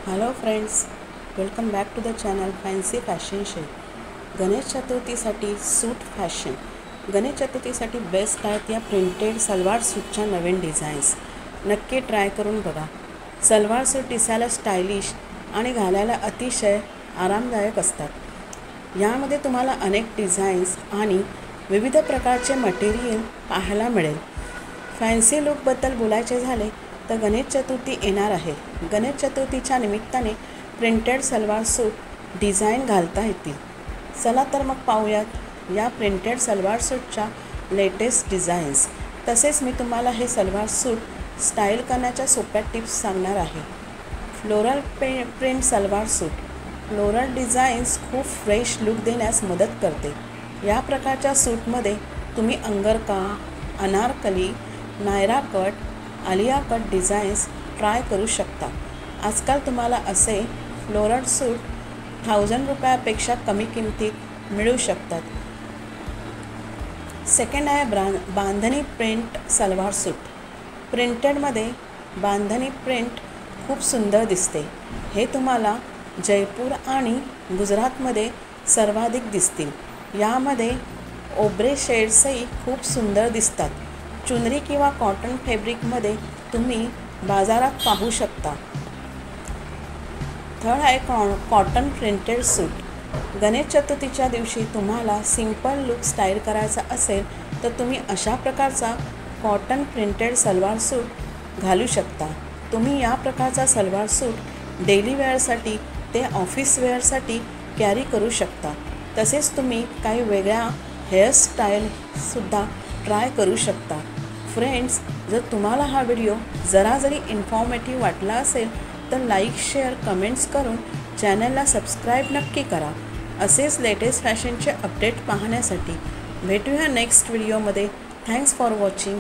Hello friends, welcome back to the channel fancy fashion shade. Ganesh चतुर्थीसाठी suit fashion. Ganesh चतुर्थीसाठी best आहेत या printed salwar सूटच्या नवीन डिझाईन्स. नक्की ट्राय करून बघा. सलवार सूट दिसायला स्टायलिश आणि घालायला अतिशय आरामदायक असतात. यामध्ये तुम्हाला अनेक डिझाईन्स आणि विविध प्रकारचे मटेरियल पाहायला मिळेल. फॅन्सी लुकबद्दल बोलायचे झाले तर गणेश चतुर्थी येणार आहे. गणेश चतुर्थीच्या निमित्ताने प्रिंटेड सलवार सूट डिझाईन घालता येतील. चला तर मग पाहूयात या प्रिंटेड सलवार सूटच्या लेटेस्ट डिझाईन्स. तसेच मी तुम्हाला हे सलवार सूट स्टाईल करण्याच्या सोप्या टिप्स सांगणार आहे. Floral print salwar suit. Floral designs खूप फ्रेश लुक देण्यास मदत करते. या प्रकारच्या सूटमध्ये तुम्ही angrakha, anarkali, Naira cut, Alia cut designs try करू शकता. आजकाल तुम्हाला असे फ्लोरल सूट 1000 रुपयापेक्षा कमी किमतीत मिळू शकतात. सेकंड आहे बांधणी प्रिंट सलवार सूट. प्रिंटेडमध्ये बांधणी प्रिंट खूप सुंदर दिसते. हे तुम्हाला जयपूर आणि गुजरातमध्ये सर्वाधिक दिसतील. यामध्ये ओब्रे शेड्सही खूप सुंदर दिसतात. चुनरी किंवा कॉटन फॅब्रिकमध्ये तुम्ही बाजारात पाहू शकता. थर्ड आहे कॉटन प्रिंटेड सूट. गणेश चतुर्थीच्या दिवशी तुम्हाला सिंपल लुक स्टाईल करायचा असेल तर तुम्ही अशा प्रकारचा कॉटन प्रिंटेड सलवार सूट घालू शकता. तुम्ही या प्रकारचा सलवार सूट डेली वेअरसाठी ते ऑफिस वेअरसाठी कॅरी करू शकता. तसेच तुम्ही काही वेगळ्या हेअरस्टाईलसुद्धा ट्राय करू शकता. फ्रेंड्स, जर तुम्हाला हा व्हिडिओ जरा जरी इन्फॉर्मेटिव्ह वाटला असेल तर लाईक, शेअर, कमेंट्स करून चॅनलला सबस्क्राईब नक्की करा. असेच लेटेस्ट फॅशनचे अपडेट पाहण्यासाठी भेटूया नेक्स्ट व्हिडिओमध्ये. Thanks for watching.